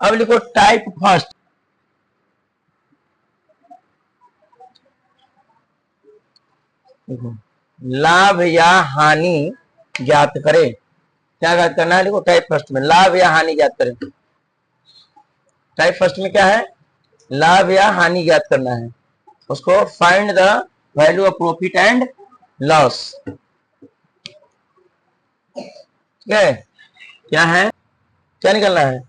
अब लिखो type first. देखो लाभ या हानि ज्ञात करें। क्या ज्ञात करना है? देखो टाइप फर्स्ट में लाभ या हानि ज्ञात करें। टाइप फर्स्ट में क्या है? लाभ या हानि ज्ञात करना है। उसको find the value of profit and loss. क्या है? क्या निकलना है?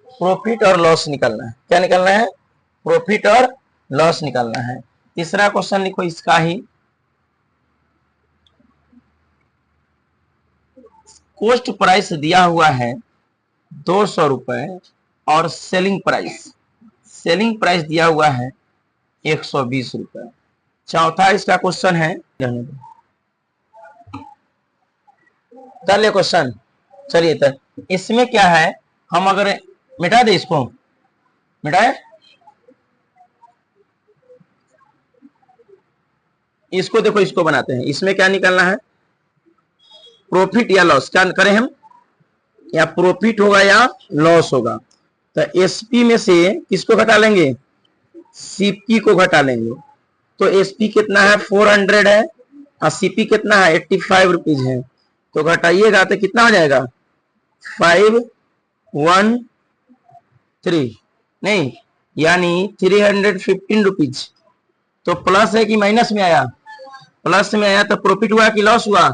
प्रॉफिट और लॉस निकलना है। क्या निकलना है? प्रॉफिट और लॉस निकलना है। तीसरा क्वेश्चन लिखो इसका ही। कॉस्ट प्राइस दिया हुआ है 200 रुपए और सेलिंग प्राइस दिया हुआ है 120 रुपए। चौथा इसका क्वेश्चन है, कर ले क्वेश्चन। चलिए तो इसमें क्या है, हम अगर मिटा दे, इसको मिटाए, इसको देखो, इसको बनाते हैं। इसमें क्या निकलना है? प्रॉफिट या लॉस। क्या करें हम? या प्रॉफिट होगा या लॉस होगा। तो एसपी में से किसको घटा लेंगे? सीपी को घटा लेंगे। तो एसपी कितना है? 400 है और सीपी कितना है? 85 रुपीज है। तो घटाइएगा तो कितना हो जाएगा? 513 नहीं, यानी 315 रुपीज। तो प्लस है कि माइनस में आया? प्लस में आया। तो प्रॉफिट हुआ कि लॉस हुआ?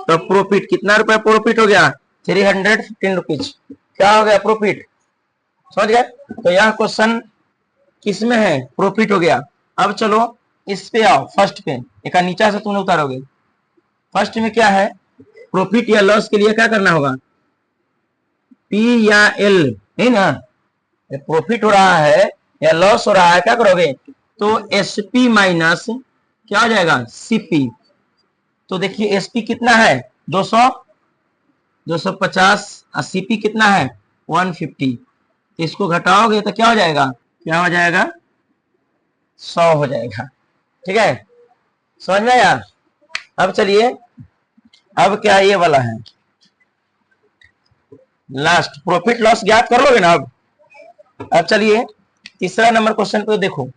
तो प्रॉफिट कितना रुपया प्रॉफिट हो गया? 315 रुपीज। क्या हो गया? प्रॉफिट। समझ गए? तो यह क्वेश्चन किसमें है? प्रॉफिट हो गया। अब चलो इस पे आओ, फर्स्ट पे। एक नीचा से तुमने उतारोगे। फर्स्ट में क्या है? प्रॉफिट या लॉस के लिए क्या करना होगा? पी या एल, नहीं ना? प्रॉफिट हो रहा है या लॉस हो रहा है, क्या करोगे? तो एसपी माइनस क्या हो जाएगा? सीपी। तो देखिए एसपी कितना है? 250 और सीपी कितना है? 150। तो इसको घटाओगे तो क्या हो जाएगा? क्या हो जाएगा? 100 हो जाएगा। ठीक है, समझ में आया? अब चलिए, अब क्या ये वाला है लास्ट, प्रॉफिट लॉस ज्ञात कर लोगे ना। अब चलिए तीसरा नंबर क्वेश्चन पे देखो।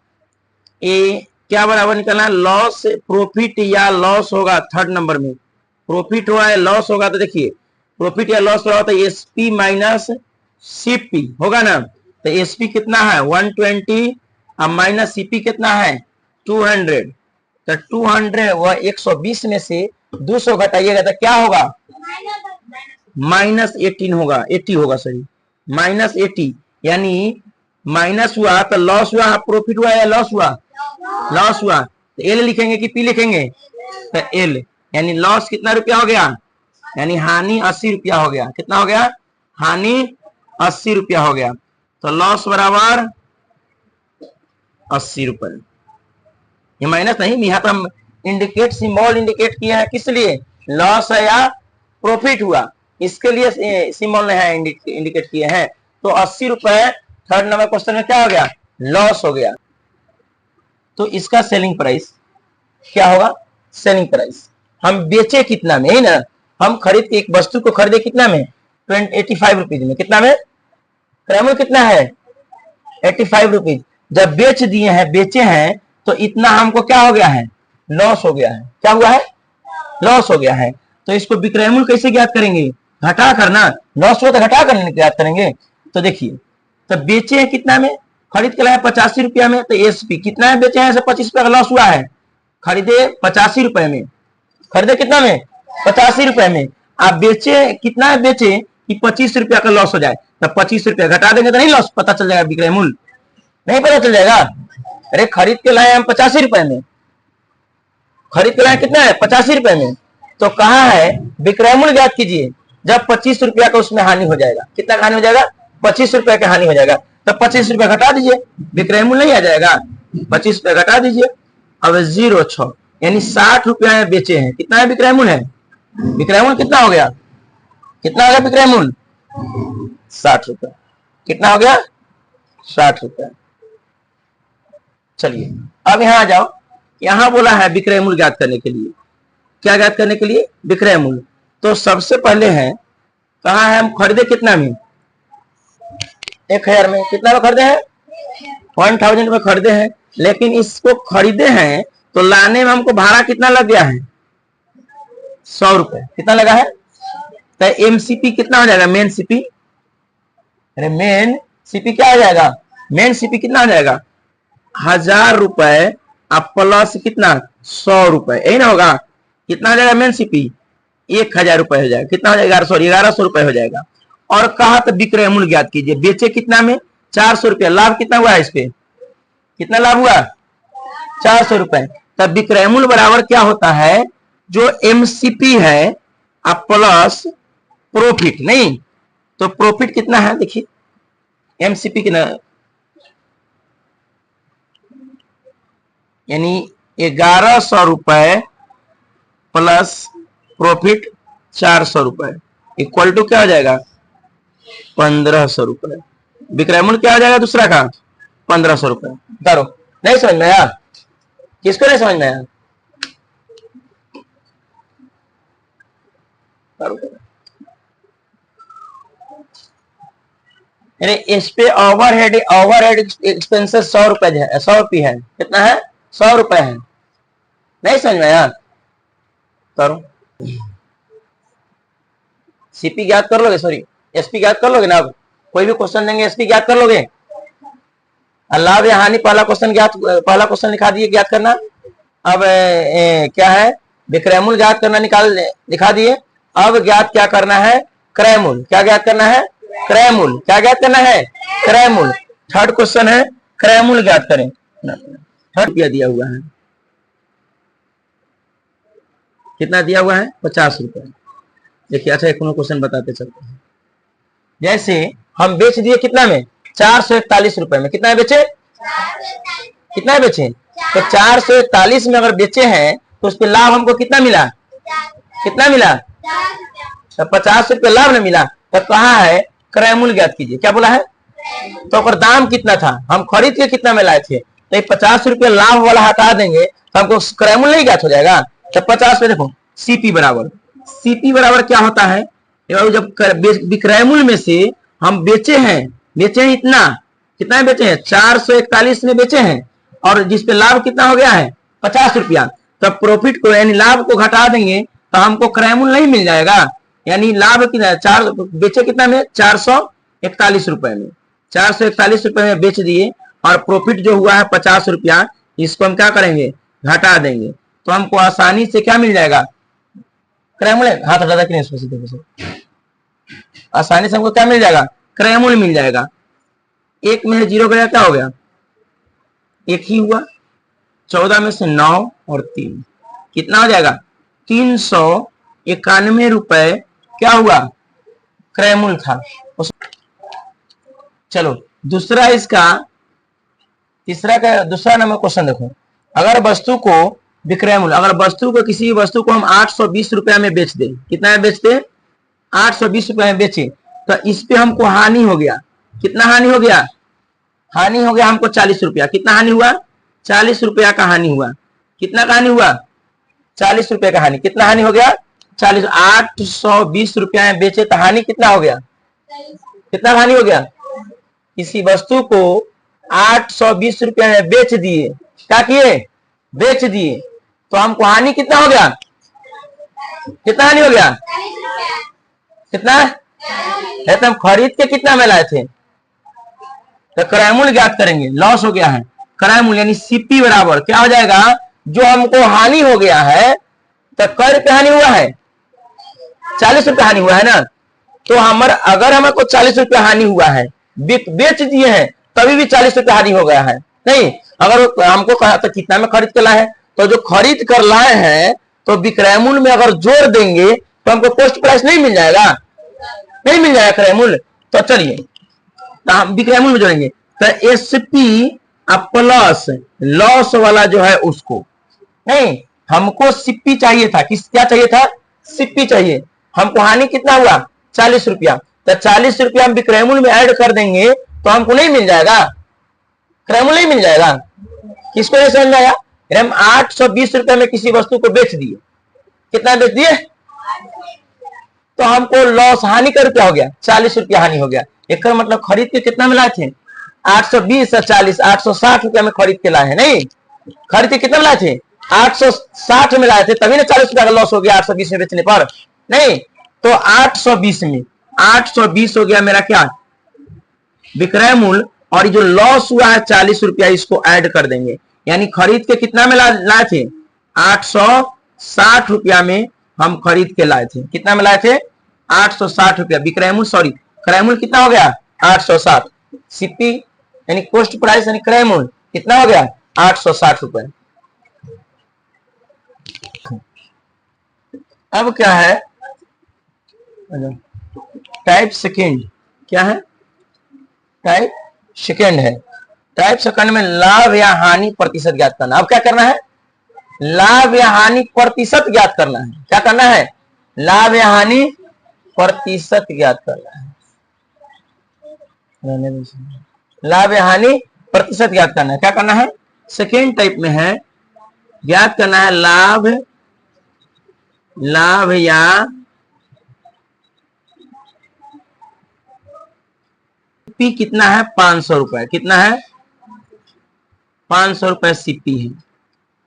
ए क्या बराबर निकलना है? लॉस, प्रॉफिट या लॉस होगा। थर्ड नंबर में प्रॉफिट हुआ है, लॉस होगा। तो देखिए प्रॉफिट या लॉस हो रहा तो एसपी माइनस सीपी होगा ना। तो एसपी कितना है? 120 और माइनस सीपी कितना है? 200। तो 200 व 120 में से 200 घटाइएगा तो क्या होगा? -18 होगा, 80 होगा, सही, -80। यानी माइनस हुआ तो लॉस हुआ, प्रॉफिट हुआ या लॉस हुआ? लॉस हुआ। तो एल लिखेंगे कि पी लिखेंगे? तो एल, यानी लॉस कितना रुपया हो गया? यानी हानि 80 रुपया हो गया। कितना हो गया? हानि 80 रुपया हो गया। तो लॉस बराबर 80 रुपए। ये माइनस नहीं, यहाँ तो हम इंडिकेट, सिंबल इंडिकेट किए हैं। किस लिए? लॉस है या प्रॉफिट हुआ, इसके लिए सिंबल है इंडिकेट किए हैं। तो 80 रुपए थर्ड नंबर क्वेश्चन में क्या हो गया? लॉस हो गया। तो इसका सेलिंग प्राइस क्या होगा? सेलिंग प्राइस हम बेचे कितना में, है ना? हम खरीद के एक वस्तु को खरीदे कितना में? 85 रुपीज में। कितना में? क्रैमल कितना है? 85 रुपीज। जब बेच दिए हैं, बेचे हैं, तो इतना हमको क्या हो गया है? लॉस हो गया है। क्या हुआ है? लॉस हो गया है। तो इसको विक्रय मूल्य कैसे ज्ञात करेंगे? घटा करना। लॉस हुआ तो घटा कर ज्ञात करेंगे। तो देखिए, तो बेचे हैं कितना में? खरीद के लाए 85 रुपया में। तो एसपी कितना है? बेचे हैं 25 रुपया का लॉस हुआ है। खरीदे 85 रुपए में, खरीदे कितना में? 85 रुपए में। आप बेचे कितना है? बेचे कि 25 रुपया का लॉस हो जाए, तो 25 रुपया घटा देंगे तो नहीं लॉस पता चल जाएगा? विक्रय मूल्य नहीं पता चल जाएगा? अरे खरीद के लाए हम 85 रुपए में, खरीद के लाए कितना है? 85 रुपए में। तो कहा है विक्रय मूल्य ज्ञात कीजिए जब 25 रुपया का उसमें हानि हो जाएगा। कितना हानि हो जाएगा? 25 रुपया का हानि हो जाएगा। तो 25 रुपया घटा दीजिए, विक्रय मूल्य नहीं आ जाएगा? 25 रुपया घटा दीजिए। अब 0.6 यानी 60 रुपया में बेचे हैं। कितना है विक्रय मूल्य? है विक्रय मूल्य कितना हो गया? कितना हो गया विक्रय मूल्य? 60 रुपया। कितना हो गया? 60 रुपया। चलिए अब यहां आ जाओ। यहां बोला है विक्रय मूल्य ज्ञात करने के लिए। क्या ज्ञात करने के लिए? विक्रय मूल्य। तो सबसे पहले है, कहा है हम खरीदे कितना में? 1000 में। कितना में खरीदे हैं? 1000 में खरीदे हैं। लेकिन इसको खरीदे हैं तो लाने में हमको भाड़ा कितना लग गया है? 100 रुपए। कितना लगा है? तो एमसीपी कितना हो जाएगा? मेन सीपी, अरे मेन सीपी क्या हो जाएगा? मेन सीपी कितना हो जाएगा? 1000 रुपए अब प्लस कितना? 100 रुपए, यही ना होगा? कितना हो जाएगा मेन सीपी? 1000 रुपए हो जाएगा। कितना हो जाएगा? 1100 रुपए हो जाएगा। और कहा तो विक्रय मूल्य ज्ञात कीजिए। बेचे कितना में? 400 रुपया। लाभ कितना हुआ है इस पे? कितना लाभ हुआ? 400 रुपए। तब विक्रय मूल्य बराबर क्या होता है? जो एमसीपी है अब प्लस प्रॉफिट, नहीं तो प्रॉफिट कितना है? देखिए एमसीपी कितना, यानी 1100 रुपए प्लस प्रॉफिट 400 रुपए इक्वल टू क्या हो जाएगा? 1500 रुपए। विक्रय मूल्य क्या हो जाएगा दूसरा का? 1500 रुपए। करो, नहीं समझ में आया? किसको नहीं समझ में आया? इस पे ओवरहेड एक्सपेंसेस 100 रुपए है, 100 रुपये है। कितना है? 100 रुपए है। नहीं समझ में आया? करो, सीपी ज्ञात कर लोगे, सॉरी एसपी ज्ञात कर लोगे ना? अब कोई भी क्वेश्चन देंगे एसपी ज्ञात कर लोगे? लाभ या हानि पहला क्वेश्चन ज्ञात, पहला क्वेश्चन लिखा दिए, ज्ञात करना। अब क्या है? विक्रय मूल्य ज्ञात करना, निकाल दिखा दिए। अब ज्ञात क्या करना है? क्रय मूल्य। क्या ज्ञात करना है? क्रय मूल्य। क्या ज्ञात करना है? क्रय मूल्य। थर्ड क्वेश्चन है क्रय मूल्य ज्ञात करें। थर्ड रुपया दिया हुआ है, कितना दिया हुआ है? 50 रुपए। देखिए अच्छा एक क्वेश्चन बताते चलते हैं। जैसे हम बेच दिए कितना में? 441 रुपए में। कितना बेचे? कितना बेचे? तो 441 में अगर बेचे हैं तो उस पर लाभ हमको कितना मिला? कितना मिला? तो 50 रुपये लाभ न मिला। तो कहा है क्रय मूल्य ज्ञात कीजिए। क्या बोला है? तो अगर दाम कितना था? हम खरीद के कितना में लाए थे? तो 50 रुपये लाभ वाला हटा देंगे तो हमको क्रय मूल्य नहीं ज्ञात हो जाएगा? तो 50 पे देखो सीपी बराबर, सीपी बराबर क्या होता है? जब विक्रय मूल्य में से हम बेचे हैं इतना, कितना बेचे हैं? 441 में बेचे हैं, और जिसपे लाभ कितना हो गया है? 50 रुपया। तब प्रॉफिट को यानी लाभ को घटा देंगे तो हमको क्रय मूल्य नहीं मिल जाएगा। यानी लाभ कितना? 4 बेचे कितना में? 441 रुपए में। 441 रुपए में बेच दिए और प्रॉफिट जो हुआ है 50 रुपया, इसको हम क्या करेंगे? घटा देंगे। तो हमको आसानी से क्या मिल जाएगा? क्रय मूल्य। हाथ हटा दें कि नहीं? आसानी से हमको क्या मिल जाएगा? क्रय मूल्य मिल जाएगा। एक में 0 गया, क्या हो गया? एक ही हुआ। 14 में से 9 और 3 कितना हो जाएगा? 391 रुपए क्या हुआ? क्रय मूल्य था। चलो दूसरा इसका, तीसरा का दूसरा नंबर क्वेश्चन देखो। अगर वस्तु को विक्रय मूल्य, अगर वस्तु को, किसी वस्तु को हम 820 रुपया में बेच दे, कितना में बेचते? 820 रुपया में बेचे, तो इस पे हमको हानि हो गया। कितना हानि हो गया? हानि हो गया हमको 40 रुपया। कितना हानि हुआ? 40 रुपया का हानि हुआ। कितना का हानि हुआ? 40 रुपए का हानि। कितना हानि हो गया? 40। 820 रुपया में बेचे तो हानि कितना हो गया? कितना हानि हो गया? किसी वस्तु को 820 रुपया में बेच दिए, क्या किए? बेच दिए, तो हमको हानि कितना हो गया? कितना हानि हो गया? कितना है? तो हम खरीद के कितना में लाए थे? तो क्रय मूल्य ज्ञात करेंगे। लॉस हो गया है, क्रय मूल्य यानी सीपी बराबर क्या हो जाएगा? जो हमको हानि हो गया है, तो कै रुपये हानि हुआ है? 40 रुपये हानि हुआ है ना। तो हमारा, अगर हमको 40 रुपये हानि हुआ है, बेच दिए हैं तभी भी 40 रुपये हानि हो गया है, नहीं? अगर हमको कहा तो कितना में खरीद कर लाए हैं, तो जो खरीद कर लाए हैं तो विक्रय मूल्य में अगर जोड़ देंगे तो हमको पोस्ट प्राइस नहीं मिल जाएगा? नहीं मिल जाएगा क्रय मूल्य। तो चलिए तो हम विक्रय मूल्य में जोड़ेंगे। तो एसपी प्लस लॉस वाला जो है उसको, नहीं हमको सीपी चाहिए था। किस, क्या चाहिए था? सीपी चाहिए। हमको हानि कितना हुआ? 40 रुपया। तो 40 रुपया हम विक्रय मूल्य में ऐड कर देंगे तो हमको नहीं मिल जाएगा? क्रय मूल्य नहीं मिल जाएगा। किसको नहीं समझ में आया? हम 820 रुपए में किसी वस्तु को बेच दिए, कितना बेच दिए? तो हमको लॉस, हानि का रुपया हो गया, 40 रुपया हानि हो गया। एक मतलब खरीद के कितना में लाए थे 820 और 40 860 रुपया में खरीद के लाए हैं। नहीं, खरीद के कितना में लाए थे 860 में लाए थे, तभी ना 40 रुपया का लॉस हो गया 820 में बेचने पर। नहीं, तो 820 में 820 हो गया मेरा क्या विक्रय मूल्य, और जो लॉस हुआ है 40 रुपया इसको ऐड कर देंगे, यानी खरीद के कितना में लाए थे 860 रुपया में हम खरीद के लाए थे। कितना में लाए थे 860 रुपया विक्रय मूल्य, सॉरी क्रय मूल्य कितना हो गया 860, सीपी यानी कॉस्ट प्राइस यानी क्रय मूल्य कितना हो गया 860 रुपए। अब क्या है टाइप सेकेंड, क्या है टाइप सेकेंड है। टाइप सेकंड में लाभ या हानि प्रतिशत ज्ञात करना। अब क्या करना है लाभ या हानि प्रतिशत ज्ञात करना है। क्या करना है लाभ या हानि प्रतिशत ज्ञात करना है। लाभ या हानि प्रतिशत ज्ञात करना है। क्या करना है सेकेंड टाइप में है ज्ञात करना है लाभ या सीपी कितना है 500 रुपए। कितना है 500 रुपए सीपी है।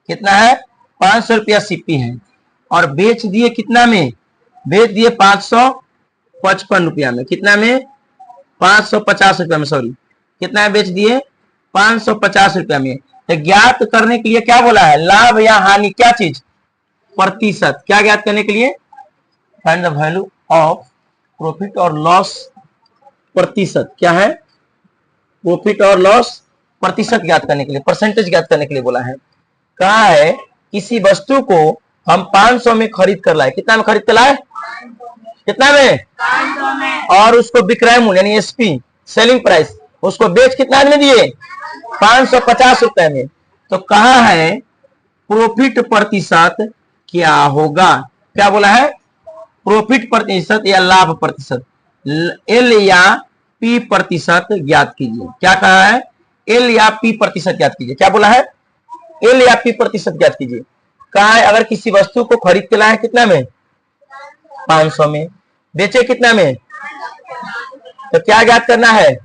कितना है 500 रुपया सीपी है, और बेच दिए कितना में बेच दिए 555 रुपया में। कितना में 550 रुपया में, सॉरी कितना है बेच दिए 550 रुपया में। तो ज्ञात करने के लिए क्या बोला है लाभ या हानि क्या चीज प्रतिशत। क्या ज्ञात करने के लिए find the value of profit और लॉस प्रतिशत। क्या है प्रॉफिट और लॉस प्रतिशत ज्ञात करने के लिए, परसेंटेज ज्ञात करने के लिए बोला है। कहा है किसी वस्तु को हम 500 में खरीद कर लाए। कितना में खरीद कर लाए कितना में 500 में, और उसको विक्रय मूल्य यानी एसपी सेलिंग प्राइस उसको बेच कितना में दिए 550 रुपए में। तो कहा है प्रॉफिट प्रतिशत क्या होगा। क्या बोला है प्रॉफिट प्रतिशत या लाभ प्रतिशत, एल या पी प्रतिशत ज्ञात कीजिए। क्या कहा है एल या पी प्रतिशत ज्ञात कीजिए। क्या बोला है एल या पी प्रतिशत ज्ञात कीजिए। कहा है अगर किसी वस्तु को खरीद के लाए कितना में 500 में, बेचे कितना में, तो क्या ज्ञात करना है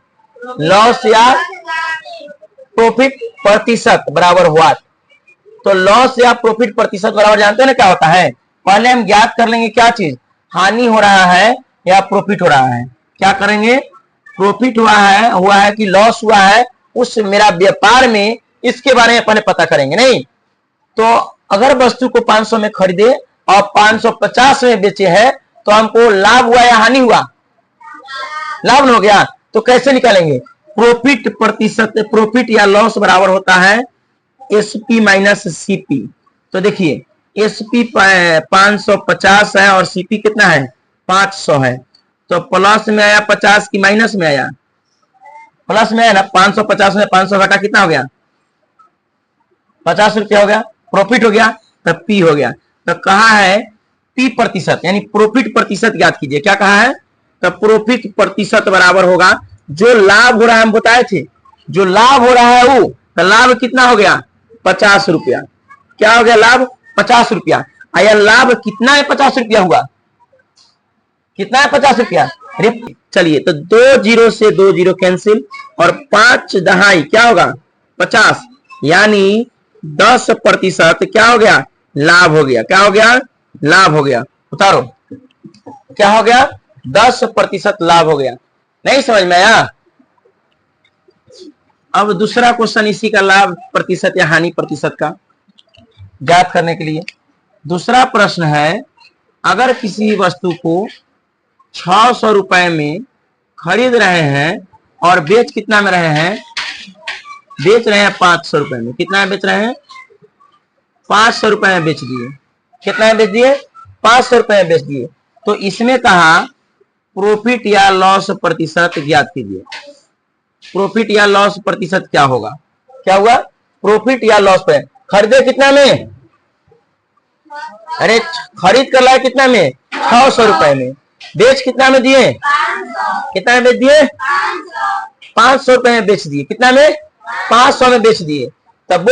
लॉस या प्रॉफिट प्रतिशत बराबर हुआ। तो लॉस या प्रॉफिट प्रतिशत बराबर जानते हैं ना क्या होता है। पहले हम ज्ञात कर लेंगे क्या चीज हानि हो रहा है या प्रॉफिट हो रहा है। क्या करेंगे प्रॉफिट हुआ है कि लॉस हुआ है उस मेरा व्यापार में, इसके बारे में पहले पता करेंगे। नहीं तो अगर वस्तु को 500 में खरीदे और 550 में बेचे है तो हमको लाभ हुआ या हानि हुआ, लाभ हो गया। तो कैसे निकालेंगे प्रॉफिट प्रतिशत, प्रॉफिट या लॉस बराबर होता है एसपी माइनस सीपी। तो देखिए एसपी 550 है और सीपी कितना है 500 है, तो प्लस में आया 50 की माइनस में आया, प्लस में आया ना 550 में 500 घटा कितना हो गया 50 रुपया हो गया, प्रॉफिट हो गया, तब पी हो गया। तो कहा है पी प्रतिशत यानी प्रॉफिट प्रतिशत ज्ञात कीजिए। क्या कहा है तो प्रॉफिट प्रतिशत बराबर होगा जो लाभ हो रहा है, हम बताए थे जो लाभ हो रहा है वो, तो लाभ कितना हो गया 50 रुपया। क्या हो गया लाभ 50 रुपया। आया लाभ कितना है 50 रुपया हुआ, कितना है 50 रुपया। चलिए तो 2 जीरो से 2 जीरो कैंसिल और 5 दहाई क्या होगा 50, यानी 10% क्या हो गया लाभ हो गया। क्या हो गया लाभ हो गया, उतारो क्या हो गया 10% लाभ हो गया। नहीं समझ में आया। अब दूसरा क्वेश्चन इसी का लाभ प्रतिशत या हानि प्रतिशत का ज्ञात करने के लिए दूसरा प्रश्न है अगर किसी वस्तु को 600 रुपए में खरीद रहे हैं और बेच कितना में रहे हैं, बेच रहे हैं 500 रुपए में। कितना में बेच रहे हैं 500 रुपए में बेच दिए। कितना में बेच दिए 500 रुपए में बेच दिए। तो इसमें कहा प्रॉफिट या लॉस प्रतिशत ज्ञात कीजिए। प्रॉफिट या लॉस प्रतिशत क्या होगा, क्या हुआ प्रॉफिट या लॉस पे खरीदे कितना में, अरे खरीद कर लाए कितना में 600 रुपए में, बेच कितना में दिए कितना में बेच दिए 500 रुपए में बेच दिए। कितना में 500 में बेच दिए। तब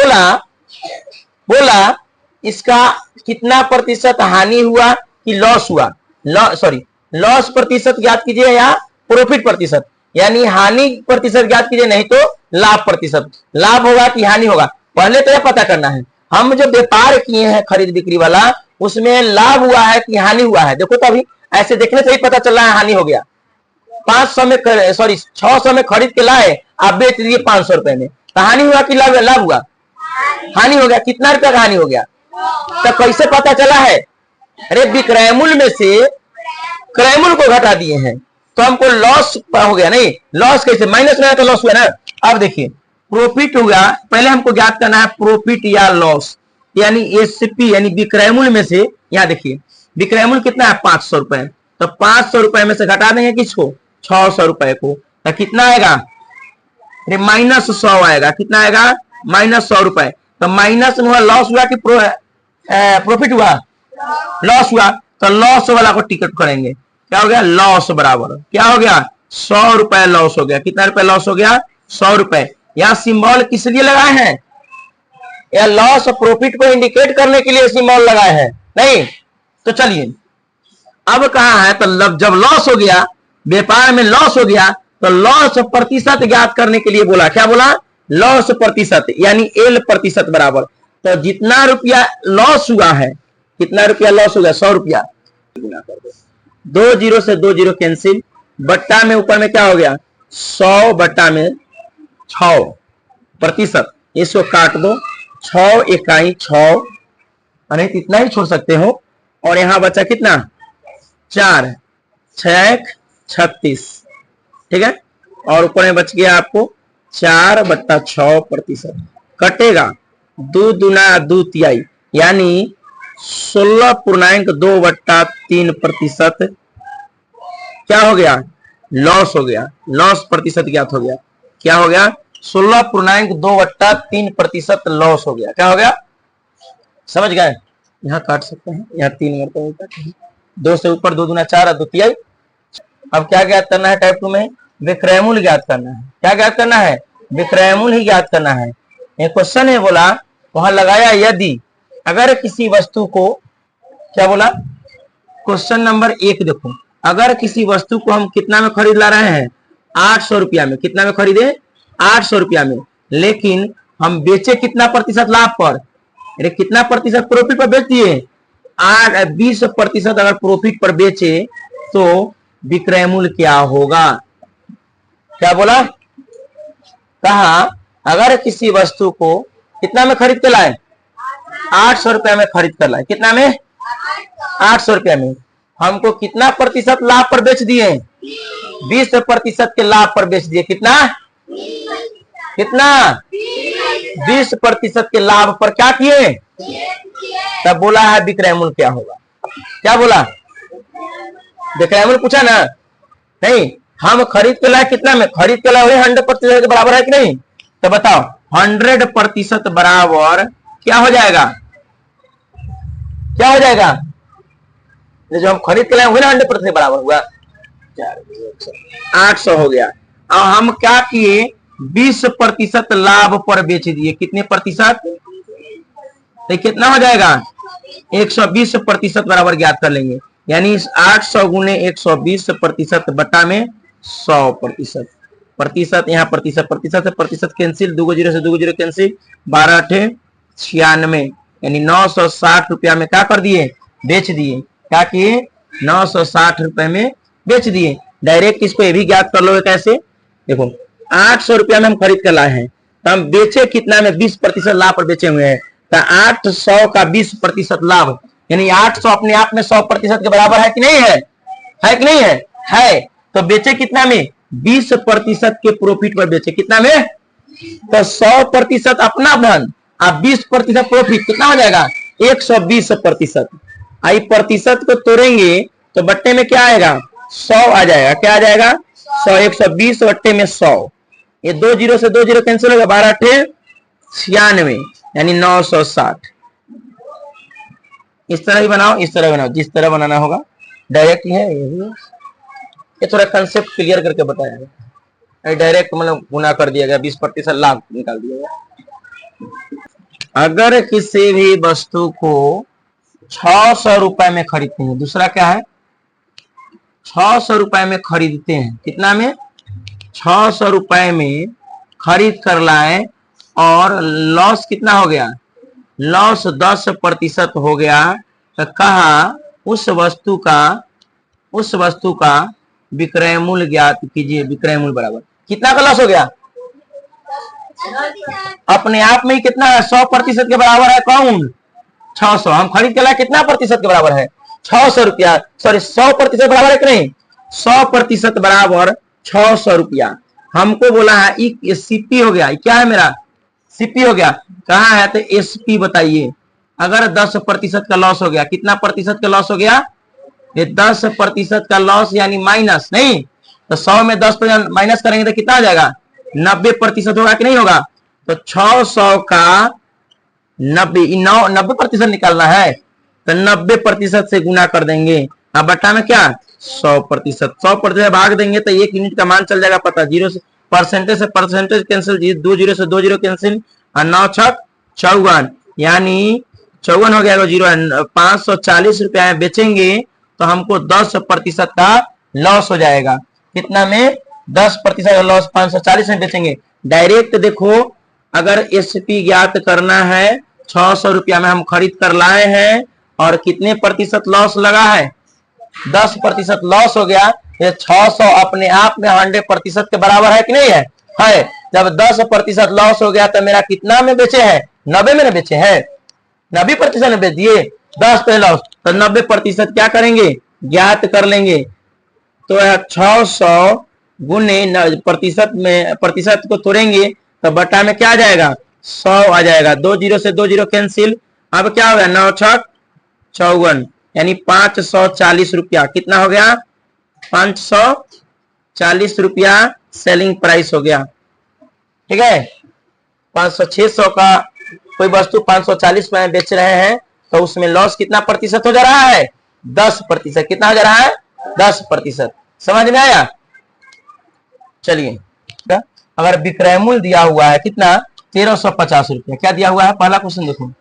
बोला इसका कितना प्रतिशत हानि हुआ कि लॉस हुआ, सॉरी लॉस प्रतिशत ज्ञात कीजिए या प्रॉफिट प्रतिशत। यानी हानि प्रतिशत ज्ञात कीजिए, नहीं तो लाभ प्रतिशत। लाभ होगा कि हानि होगा, पहले तो यह पता करना है। हम जो व्यापार किए हैं खरीद बिक्री वाला, उसमें लाभ हुआ है कि हानि हुआ है। देखो तो अभी ऐसे देखने से ही पता चल रहा है हानि हो गया। 500 में 600 में खरीद के लाए, आप बेच दिए 500 रुपए में, तो हानि हुआ कि लाभ? लाभ हुआ, हानि हो गया। कितना रुपया का हानि हो गया? तो कैसे पता चला है? अरे विक्रय मूल्य में से क्रय मूल्य को घटा दिए हैं, तो हमको लॉस हो गया। नहीं, लॉस कैसे? माइनस में तो लॉस हुआ ना। अब देखिए प्रॉफिट हुआ, पहले हमको ज्ञात करना है प्रॉफिट या लॉस, यानी एसपी यानी विक्रय मूल्य में से। यहाँ देखिए विक्रय मूल्य कितना है? 500 रुपए। तो 500 रुपए में से घटा देंगे किसको? 600 रुपए को, तो कितना आएगा? -100 आएगा। कितना आएगा? -100 रुपए। तो माइनस में हुआ लॉस हुआ कि प्रॉफिट हुआ? लॉस हुआ। तो लॉस वाला को टिकट करेंगे, क्या हो गया? लॉस बराबर क्या हो गया? 100 रुपए लॉस हो गया। कितना रुपए लॉस हो गया? 100 रुपए। यह सिंबल किस लिए लगाए हैं? यह लॉस और प्रॉफिट को इंडिकेट करने के लिए सिंबल लगाए हैं, नहीं? तो चलिए अब कहा है, तो जब लॉस हो गया, व्यापार में लॉस हो गया, तो लॉस प्रतिशत ज्ञात करने के लिए बोला। क्या बोला? लॉस प्रतिशत, यानी एल प्रतिशत बराबर। तो जितना रुपया लॉस हुआ है, कितना रुपया लॉस हो गया? 100 रुपया। गुना कर दो, 2 जीरो से 2 जीरो कैंसिल, बट्टा में ऊपर में क्या हो गया? 100 बट्टा में 6 प्रतिशत। इसको काट दो, 6 इकाई 6, नहीं इतना ही छोड़ सकते हो। और यहां बचा कितना? 4, 6 36, ठीक है। और ऊपर में बच गया आपको 4 बट्टा 6 प्रतिशत। कटेगा 2 दूना 2 तिहाई, यानी 16.2 बट्टा 3 प्रतिशत क्या हो गया? लॉस हो गया। लॉस प्रतिशत ज्ञात हो गया। क्या हो गया? 16.2 बट्टा 3 प्रतिशत लॉस हो गया। क्या हो गया? समझ गए? यहाँ काट सकते हैं, यहाँ 3 मरतबा 2 से ऊपर 2 दूना 4 2 तिहाई। अब क्या ज्ञात करना है? टाइप 2 में विक्रय मूल्य ज्ञात करना है। क्या ज्ञात करना है? विक्रय मूल्य ही ज्ञात करना है। एक क्वेश्चन है, बोला वहां लगाया यदि अगर किसी वस्तु को, क्या बोला? क्वेश्चन नंबर 1 देखो, अगर किसी वस्तु को हम कितना में खरीद ला रहे हैं? 800 रुपया में। कितना में खरीदे? 800 रुपया में। लेकिन हम बेचे कितना प्रतिशत लाभ पर? अरे कितना प्रतिशत प्रॉफिट पर बेच दिए? 20% अगर प्रॉफिट पर बेचे तो विक्रय मूल्य क्या होगा? क्या बोला? कहा अगर किसी वस्तु को कितना में खरीद के लाए? 800 रुपया में खरीद कर लाए। कितना में? 800 रुपया में। हमको कितना प्रतिशत लाभ पर बेच दिए? 20% के लाभ पर बेच दिए। कितना? कितना? 20% के लाभ पर क्या किए? तब बोला है विक्रय मूल्य क्या होगा। क्या बोला? विक्रय मूल्य पूछा ना? नहीं, हम खरीद के लाए कितना में? खरीद के लाए वही 100% के बराबर है कि नहीं? तो बताओ 100% बराबर क्या हो जाएगा? क्या हो जाएगा? जो हम खरीद के लाए वही ना 100% बराबर हुआ। 800 हो गया। और हम क्या किए? 20% लाभ पर बेच दिए। कितने प्रतिशत? तो कितना हो जाएगा? 120% बराबर ज्ञात कर लेंगे, यानी 800 गुने 120% बटा में 100%। प्रतिशत यहाँ प्रतिशत से प्रतिशत कैंसिल, 2 जीरो से 2 जीरो कैंसिल, 12 8 96, यानी 960 रुपया में क्या कर दिए? बेच दिए। क्या किए? 960 रुपए में बेच दिए। डायरेक्ट इसको ये भी ज्ञात कर लो। कैसे? देखो 800 रुपया में हम खरीद कर लाए हैं, तो हम बेचे कितना में? 20% लाभ पर बेचे हुए हैं। तो 800 का 20% लाभ, यानी 800 अपने आप में 100% के बराबर है कि नहीं है? है कि नहीं है? है। तो बेचे कितना में? 20% के प्रॉफिट पर बेचे। कितना में? तो 100% अपना धन आप 20% प्रॉफिट, कितना हो जाएगा? 120%। आई प्रतिशत को तोड़ेंगे तो बट्टे में क्या आएगा? 100 आ जाएगा। क्या आ जाएगा? 100। 120 बट्टे में 100। ये 2 जीरो से 2 जीरो कैंसिल होगा, 12 8 96, यानी 960। इस तरह ही बनाओ, इस तरह बनाओ, जिस तरह बनाना होगा। डायरेक्ट ही है ये थोड़ा कंसेप्ट क्लियर करके बताया है। डायरेक्ट मतलब गुना कर दिया गया, 20% लाभ निकाल दिया गया। अगर किसी भी वस्तु को 600 रुपए में खरीदते हैं, दूसरा क्या है? 600 रुपए में खरीदते हैं। कितना में? ₹600 में खरीद कर लाए और लॉस कितना हो गया, लॉस 10% हो गया, तो कहा उस वस्तु का विक्रय मूल्य ज्ञात कीजिए। विक्रय मूल्य बराबर कितना का लॉस हो गया, अपने आप में ही कितना है, 100% के बराबर है। कौन, 600। हम खरीद के लाए कितना प्रतिशत के बराबर है, 600 रुपया, सॉरी 100% बराबर है कि नहीं, 100% बराबर 600 रुपया। हमको बोला है सीपी हो गया, क्या है मेरा, सीपी हो गया। कहाँ है, तो एसपी बताइए। अगर 10% का लॉस हो गया, कितना प्रतिशत का लॉस हो गया, ये 10% का लॉस यानी माइनस, नहीं तो 100 में 10% माइनस करेंगे तो कितना आ जाएगा, 90% होगा कि नहीं होगा। तो 600 का 90% निकालना है, तो 90% से गुना कर देंगे। अब बट्टा में क्या, 100%, 100% भाग देंगे तो 1 यूनिट का मान चल जाएगा पता। जीरो से परसेंटेज कैंसिल, 2 जीरो से 2 जीरो कैंसिल, और 9 छक 54, यानी 54 हो गया, जीरो 540 रुपया बेचेंगे तो हमको 10% का लॉस हो जाएगा। कितना में, 10% का लॉस 540 में बेचेंगे। डायरेक्ट देखो, अगर एसपी ज्ञात करना है, 600 रुपया में हम खरीद कर लाए हैं और कितने प्रतिशत लॉस लगा है, 10% लॉस हो गया। ये 600 अपने आप में 100% के बराबर है कि नहीं है, है। जब 10% लॉस हो गया तो मेरा कितना में बेचे हैं, 90 में बेचे हैं, 90% में बेच दिए, 10 पे लॉस, तो 90% क्या करेंगे, ज्ञात कर लेंगे। तो 600 गुने प्रतिशत में, प्रतिशत को तोड़ेंगे तो बटा में क्या आ जाएगा, 100 आ जाएगा। 2 जीरो से 2 जीरो कैंसिल, अब क्या हो गया, 9 छक 54, यानी 540 रुपया। कितना हो गया, 540 रुपया सेलिंग प्राइस हो गया। ठीक है, 500-600 का कोई वस्तु 540 में बेच रहे हैं तो उसमें लॉस कितना प्रतिशत हो जा रहा है, 10%। कितना हो जा रहा है, 10%। समझ में आया। चलिए, अगर विक्रय मूल्य दिया हुआ है कितना, 1350 रुपया, क्या दिया हुआ है, पहला क्वेश्चन देखो।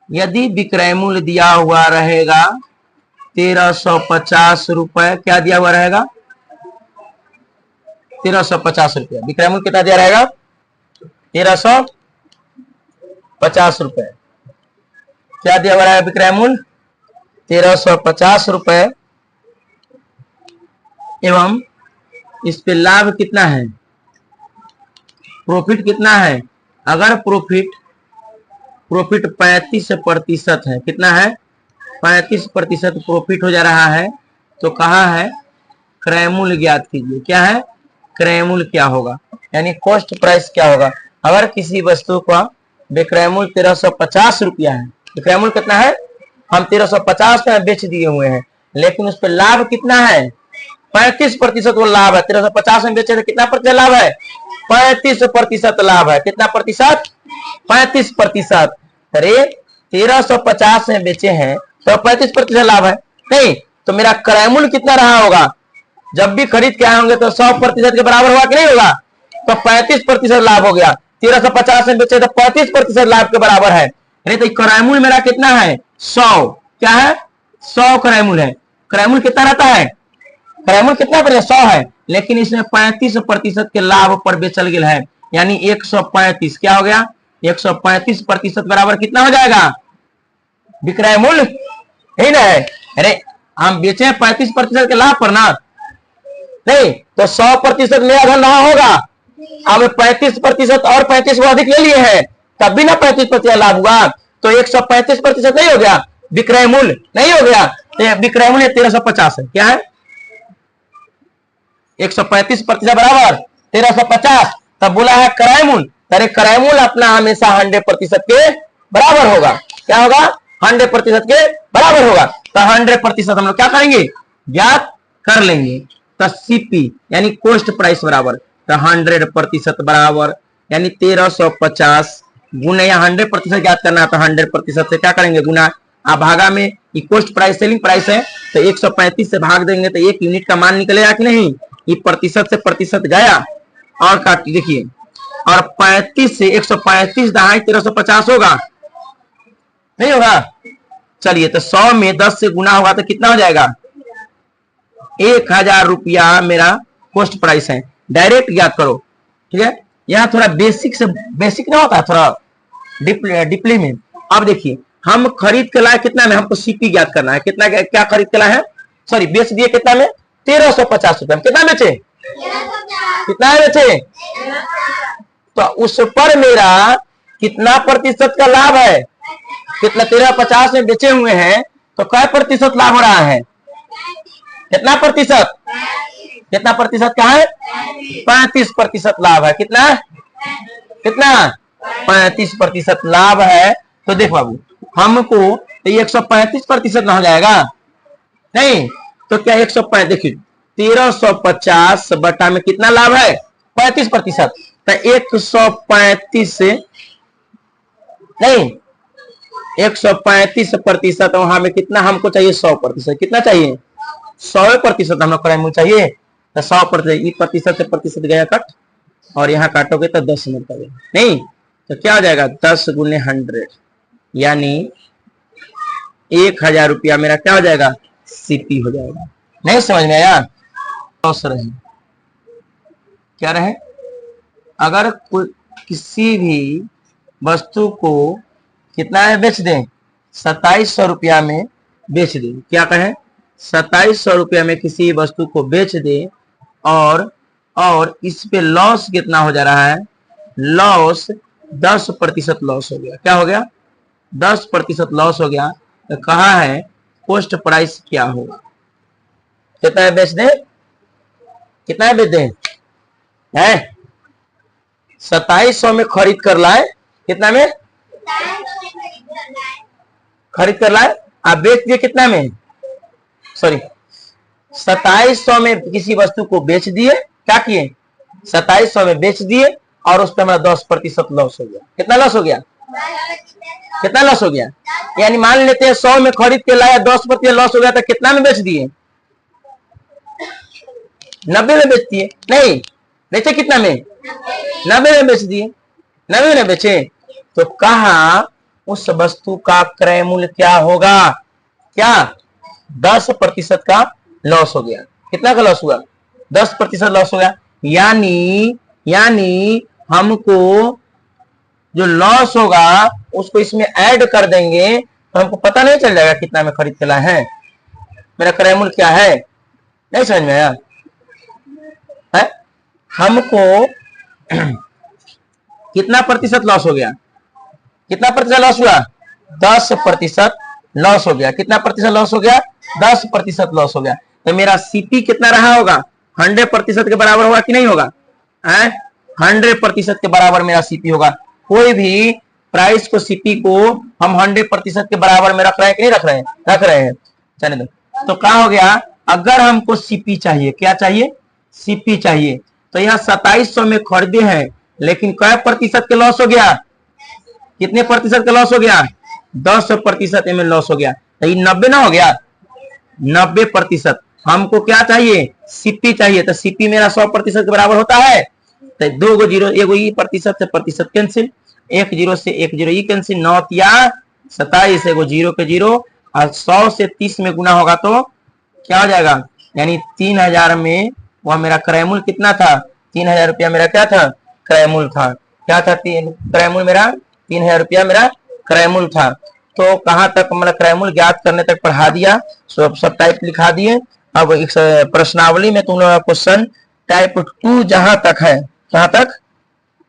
यदि विक्रय मूल्य दिया हुआ रहेगा 1350 रुपए, क्या दिया हुआ रहेगा, 1350 रुपया। विक्रय मूल्य कितना दिया रहेगा, 1350 रुपए। क्या दिया हुआ रहेगा विक्रय मूल्य, 1350 रुपए, एवं इस पे लाभ कितना है, प्रॉफिट कितना है। अगर प्रॉफिट 35% है, कितना है, 35% प्रॉफिट हो जा रहा है, तो कहा है क्रय मूल्य ज्ञात कीजिए। क्या है, क्रय मूल्य क्या होगा, यानी कॉस्ट प्राइस क्या होगा। अगर किसी वस्तु का विक्रय मूल्य 1350 रुपया है, विक्रय मूल्य कितना है, हम 1350 में बेच दिए हुए हैं, लेकिन उस पर लाभ कितना है, 35% वो लाभ है। 1350 में बेचे तो कितना प्रतिशत लाभ है, 35% लाभ है। कितना प्रतिशत, 35%। अरे 1350 में बेचे हैं तो 35% लाभ है, नहीं तो मेरा क्रय मूल्य कितना रहा होगा, जब भी खरीद के आए होंगे तो 100% के बराबर हुआ कि नहीं होगा, तो 35% लाभ हो गया। 1350 में बेचे तो 35% लाभ के बराबर है, नहीं तो क्रय मूल्य मेरा कितना है, 100। क्या है, 100 क्रय मूल्य है। क्रय मूल्य कितना रहता है, क्रय मूल्य कितना पर 100 है, लेकिन इसमें 35% के लाभ पर बेचल गया है, यानी 135। क्या हो गया, 135% बराबर कितना हो जाएगा, विक्रय मूल्य, यही ना है। अरे हम बेचे 35% के लाभ पर ना, नहीं तो 100% मेरा धन रहा होगा। अब 35% और 35 को अधिक ले लिए हैं, तब भी ना 35% लाभ हुआ, तो 135% नहीं हो गया, विक्रय मूल्य नहीं हो गया। तो विक्रय मूल्य 1350 है। क्या है, 135% बराबर 1350, तब बोला है क्रय मूल्य। अरे क्रय मूल्य अपना हमेशा 100% के बराबर होगा। क्या होगा, 100% के बराबर होगा। तो 100% हम लोग क्या करेंगे, ज्ञात कर लेंगे। तो सीपी यानी कॉस्ट प्राइस बराबर, तो 100% बराबर, यानी 1350 गुना, या 100% ज्ञात करना है तो 100% से क्या करेंगे, गुना। आप भागा में ये कॉस्ट प्राइस सेलिंग प्राइस है, तो 135 से भाग देंगे तो 1 यूनिट का मान निकलेगा कि नहीं। ये प्रतिशत से प्रतिशत गया और काट देखिए, और 35 से 135 दहाई 1350 होगा, नहीं होगा। चलिए, तो 100 में 10 से गुना होगा तो कितना हो जाएगा, 1000 रुपया मेरा कॉस्ट प्राइस है। डायरेक्ट ज्ञात करो। ठीक है, यहाँ थोड़ा बेसिक से बेसिक ना होता है, थोड़ा डिपली में। अब देखिए हम खरीद के लाए कितना में, हमको सीपी ज्ञात करना है। कितना क्या खरीद के लाए हैं, सॉरी बेच दिए कितना में, 1350 रुपए में। कितना बेचे, कितना बेचे, तो उस पर मेरा कितना प्रतिशत का लाभ है, कितना 1350 में बेचे हुए हैं, तो क्या प्रतिशत लाभ हो रहा है, कितना प्रतिशत, कितना प्रतिशत का है, 35% लाभ है। कितना कितना 35% लाभ है। तो देखो बाबू हमको 135% ना हो जाएगा, नहीं तो क्या 105, देखिए 1350 बटा में कितना लाभ है, 35%, तो 135 नहीं 135% वहां में कितना हमको चाहिए, 100%। कितना चाहिए, 100% हम लोग क्रय चाहिए, तो 100% प्रतिशत से प्रतिशत गया कट, और यहाँ काटोगे तो 10 मिलता है, नहीं तो क्या हो जाएगा 10 गुने 100, यानी 1000 रुपया मेरा क्या हो जाएगा, सीपी हो जाएगा। नहीं समझ में आया, लॉस रहे क्या रहे, अगर किसी भी वस्तु को कितना में बेच दें, 2700 रुपया में बेच दें, क्या कहें 2700 रुपया में किसी वस्तु को बेच दें, और इस पे लॉस कितना हो जा रहा है, लॉस 10% लॉस हो गया। क्या हो गया, 10% लॉस हो गया। तो कहा है कॉस्ट प्राइस क्या होगा, कितना में बेच दें, कितना में बेच दें, है 2700 में खरीद कर लाए, कितना में खरीद कर लाए, आप बेच दिए कितना में, सॉरी 2700 में किसी वस्तु को बेच दिए, क्या किए 2700 में बेच दिए, और उस पर हमारा 10% लॉस हो गया। कितना लॉस हो गया, कितना लॉस हो गया, यानी मान लेते हैं 100 में खरीद के लाया, 10% लॉस हो गया, तो कितना में बेच दिए, 90 में बेच दिए, नहीं बेचे कितना में, 90 में बेच दिए, 90 में बेचे। तो कहा उस वस्तु का क्रय मूल्य क्या होगा, क्या 10% का लॉस हो गया। कितना का लॉस हुआ, 10% लॉस हो गया, यानी हमको जो लॉस होगा उसको इसमें ऐड कर देंगे, तो हमको पता नहीं चल जाएगा कितना में खरीद के लाए हैं, मेरा क्रय मूल्य क्या है। नहीं समझ में आया है, हमको कितना प्रतिशत लॉस हो गया, कितना प्रतिशत लॉस हुआ, 10% लॉस हो गया। कितना प्रतिशत लॉस हो गया, 10% लॉस हो गया। तो मेरा सीपी कितना रहा होगा, 100% के बराबर होगा कि नहीं होगा, 100% के बराबर मेरा सीपी होगा। कोई भी प्राइस को, सीपी को हम 100% के बराबर में रख रहे हैं कि नहीं रख रहे हैं, रख रहे हैं। चलिए तो क्या हो गया, अगर हमको सीपी चाहिए, क्या चाहिए, सीपी चाहिए, तो यहाँ 2700 में खरीदे हैं, लेकिन कै प्रतिशत के लॉस हो गया, कितने प्रतिशत का लॉस हो गया, 10% में लॉस हो गया। तो ये 90 ना हो गया, 90%। हमको क्या चाहिए, सीपी चाहिए, तो सीपी मेरा 100% के बराबर होता है। तो 2 गो जीरो, एगो ई प्रतिशत से प्रतिशत कैंसिल, 1 जीरो से 1 जीरो ई कैंसिल, 9 या 27, एगो जीरो के जीरो, और 100 से 30 में गुना होगा तो क्या हो जाएगा, यानी 3000 में वह मेरा क्रय मूल्य कितना था, 3000 रुपया मेरा क्या था, क्रय मूल्य था। क्या था, क्रय मूल्य मेरा 3000 रुपया मेरा क्रय मूल्य था। तो कहां तक मतलब क्रय मूल्य ज्ञात करने तक पढ़ा दिया, सब टाइप लिखा दिए। अब इस प्रश्नावली में तुम लोग क्वेश्चन टाइप 2 जहां तक है, कहां तक